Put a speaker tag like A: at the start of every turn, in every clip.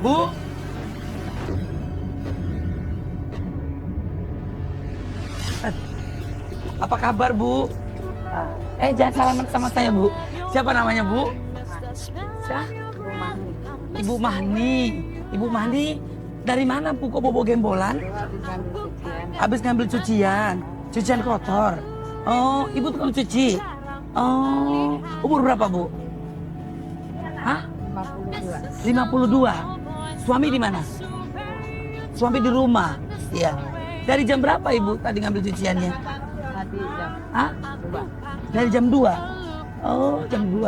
A: Bu. Apa kabar, Bu? Jangan salaman sama saya, Bu. Siapa namanya, Bu? Ibu Mahni. Ibu Mahni dari mana, Bu? Kok bobo gembolan? Habis ngambil cucian. Cucian kotor. Oh, Ibu tukang cuci. Oh, umur berapa, Bu? Hah? 52. Suami di mana? Suami di rumah. Iya. Dari jam berapa Ibu tadi ngambil cuciannya?
B: Tadi jam
A: Hah?
B: 2.
A: Dari jam 2. Oh, jam 2.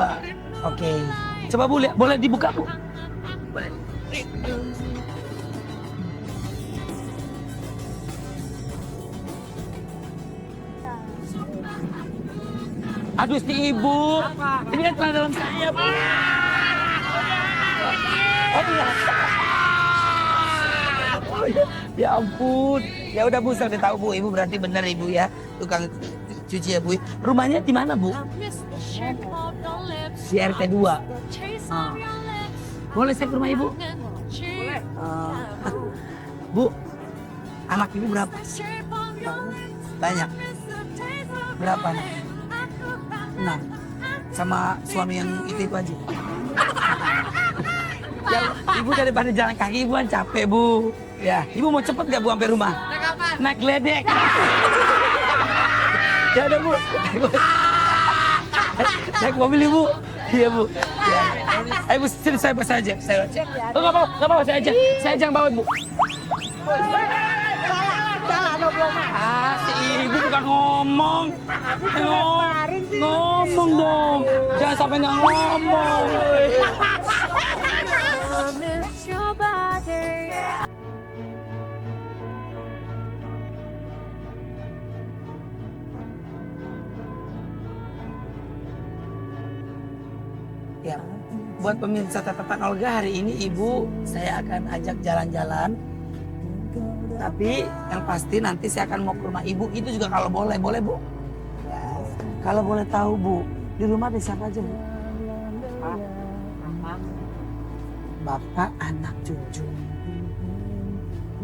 A: Oke. Coba Bu, lihat. Boleh dibuka, Bu? Boleh. Aduh, si Ibu. Ini kan celana dalam saya, Bu. Oh, iya. Oh, iya. Ya ampun. Ya udah Bu, saya udah tahu Bu. Ibu berarti benar Ibu ya. Tukang cuci ya Bu. Rumahnya di mana Bu? Di RT 2. Boleh saya ke rumah Ibu?
B: Boleh.
A: Bu, anak Ibu berapa? Banyak. Berapa anak? 6. Sama suami yang itu aja. Ya, Ibu daripada jalan kaki Ibu kan capek Bu. Ya, Ibu mau cepet gak Bu sampai rumah?
B: Naik kapan?
A: Naik geledek. Ya udah Bu. Naik mobil Ibu. Iya Bu. Ya. Ayo Bu, sini saya bawa saja. Saya bawa. Oh, nggak bawa saya aja. Saya aja yang bawa Bu. Si Ibu bukan ngomong. Ngomong dong. Jangan sampai nggak ngomong. Ya, buat pemirsa catatan Olga hari ini Ibu saya akan ajak jalan-jalan. Tapi yang pasti nanti saya akan mau ke rumah Ibu itu juga kalau boleh, boleh Bu? Kalau boleh tahu Bu, di rumah ada siapa aja Bu? Bapak, anak, cucu.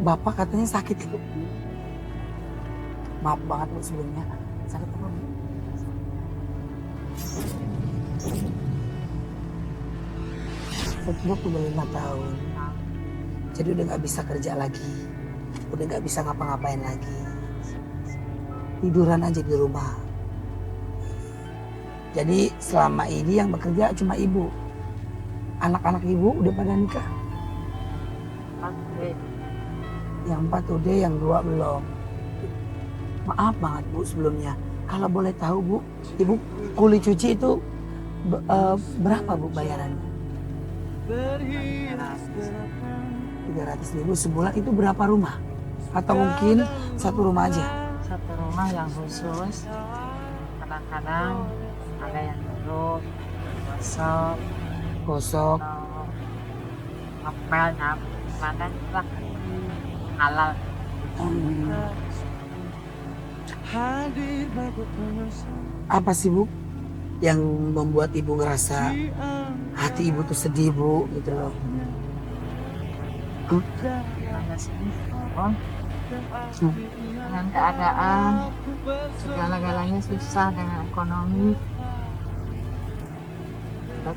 A: Bapak katanya sakit Bu. Maaf banget Bu sebelumnya. Sakit apa Bu? Umur 25 tahun. Jadi udah gak bisa kerja lagi. Udah gak bisa ngapa-ngapain lagi. Tiduran aja di rumah. Jadi selama ini yang bekerja cuma Ibu. Anak-anak Ibu udah pada nikah.
B: 4.
A: Yang 4 udah, yang 2 belum. Maaf banget Bu sebelumnya. Kalau boleh tahu Bu, Ibu kuli cuci itu berapa Bu bayarannya? 300.000 sebulan. Itu berapa rumah? Atau mungkin satu rumah aja?
B: Satu rumah yang khusus. Kadang-kadang ada yang duduk, gosok, atau ngepel, kadang juga halal.
A: Apa sih Bu yang membuat Ibu ngerasa hati Ibu tuh sedih Bu gitu loh?
B: Ada sedih. Dengan keadaan segala-galanya susah dengan ekonomi.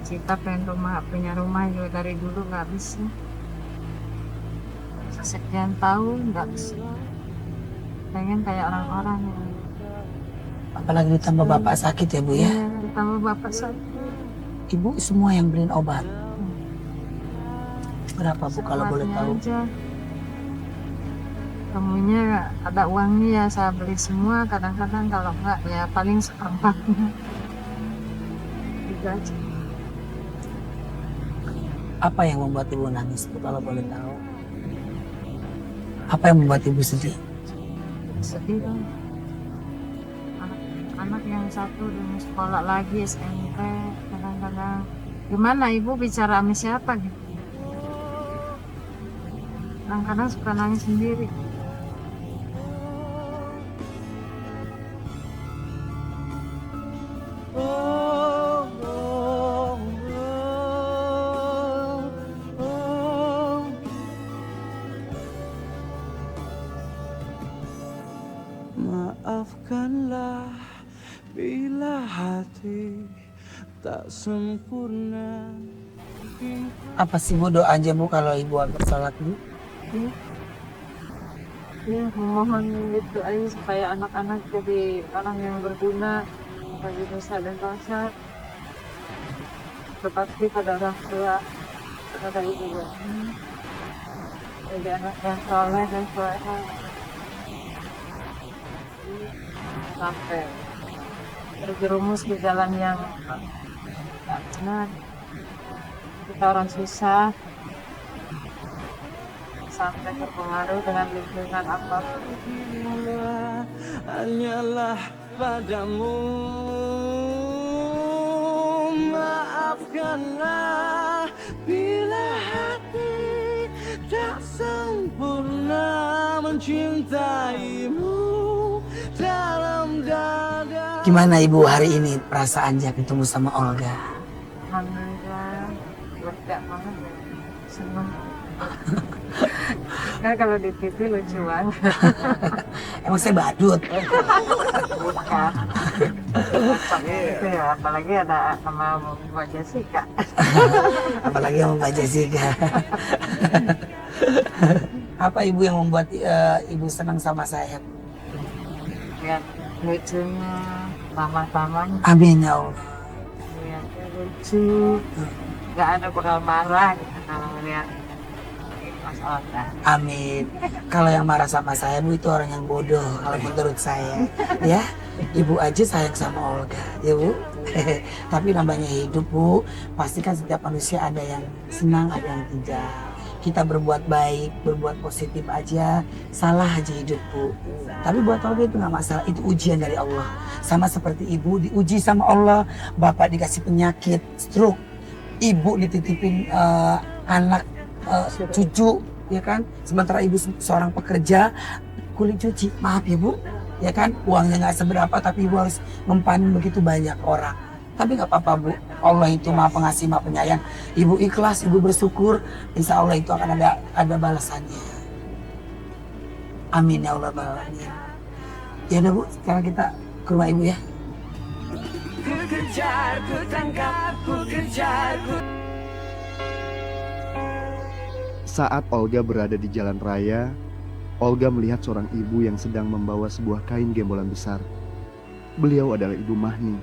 B: Cita pengen punya rumah juga dari dulu nggak bisa. Sekian tahun nggak bisa. Pengen kayak orang-orang.
A: Apalagi ditambah Bapak sakit ya Bu ya?
B: Iya, ditambah bapak sakit.
A: Ibu semua yang beliin obat. Berapa Bu kalau boleh tahu?
B: Aja. Temunya ada uangnya ya saya beli semua. Kadang-kadang kalau enggak ya paling seperempatnya. Gitu aja.
A: Apa yang membuat Ibu nangis Bu kalau boleh tahu? Apa yang membuat Ibu sedih?
B: Sedih dong. Anak yang satu udah sekolah lagi SMP. Kadang-kadang gimana Ibu bicara sama siapa gitu. Kadang-kadang suka nangis sendiri.
C: Maafkanlah bila hati tak sempurna.
A: Apa sih Bu doanya Bu kalau Ibu habis sholat Bu?
B: Ya, memohon itu aja supaya anak-anak jadi orang yang berguna bagi dosa dan bangsa, berbakti pada orang tua, pada ibu bapa, jadi anak yang soleh dan soleha, sampai terjerumus di jalan yang tidak benar. Kita orang susah, sampai terpengaruh dengan lingkungan apapun.
C: Hanyalah padamu. Maafkanlah bila hati tak sempurna mencintaimu dalam dada.
A: Gimana Ibu hari ini perasaannya ketemu sama Olga?
B: Alhamdulillah, lega banget, senang. Kan kalau di TV lucu banget.
A: Emang saya badut.
B: Bukan. Itu ya, apalagi ada sama Mbak Jessica.
A: Apalagi sama Mbak Jessica. Apa Ibu yang membuat Ibu senang sama saya?
B: Lihat lucunya, tamah-tamahnya,
A: Amin ya Allah.
B: lihatnya lucu. Gak ada bakal marah gitu kalau melihat Mas Olga.
A: Amin. Kalau yang marah sama saya Bu itu orang yang bodoh kalau menurut saya. Ya, Ibu aja sayang sama Olga, ya Bu. Tapi namanya hidup Bu, pasti kan setiap manusia ada yang senang, ada yang tidak. Kita berbuat baik, berbuat positif aja, salah aja hidup Bu. Tapi buat Olga itu nggak masalah, itu ujian dari Allah. Sama seperti Ibu diuji sama Allah, Bapak dikasih penyakit stroke, Ibu dititipin anak cucu, ya kan? Sementara Ibu seorang pekerja kulit cuci, maaf ya Bu, ya kan? Uangnya nggak seberapa, tapi Ibu harus mempanin begitu banyak orang. Tapi nggak apa-apa Bu, Allah itu maha pengasih, maha penyayang. Ibu ikhlas, Ibu bersyukur, insya Allah itu akan ada balasannya. Amin ya Allah alamin. Ya udah Bu, sekarang kita ke rumah Ibu ya.
C: Ku kejar, ku tangkap, ku kejar, ku...
D: Saat Olga berada di jalan raya, Olga melihat seorang ibu yang sedang membawa sebuah kain gembolan besar. Beliau adalah Ibu Mahni.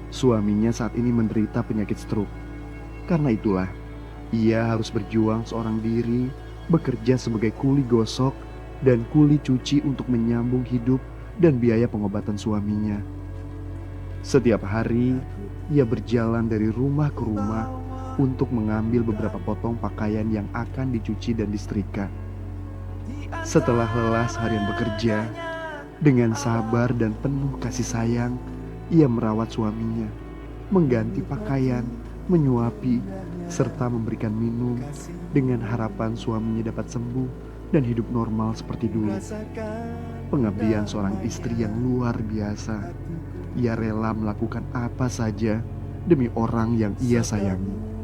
D: Suaminya saat ini menderita penyakit stroke. Karena itulah, ia harus berjuang seorang diri, bekerja sebagai kuli gosok dan kuli cuci untuk menyambung hidup dan biaya pengobatan suaminya. Setiap hari, ia berjalan dari rumah ke rumah untuk mengambil beberapa potong pakaian yang akan dicuci dan disetrika. Setelah lelah seharian bekerja, dengan sabar dan penuh kasih sayang, ia merawat suaminya, mengganti pakaian, menyuapi, serta memberikan minum dengan harapan suaminya dapat sembuh dan hidup normal seperti dulu. Pengabdian seorang istri yang luar biasa. Ia rela melakukan apa saja demi orang yang ia sayangi.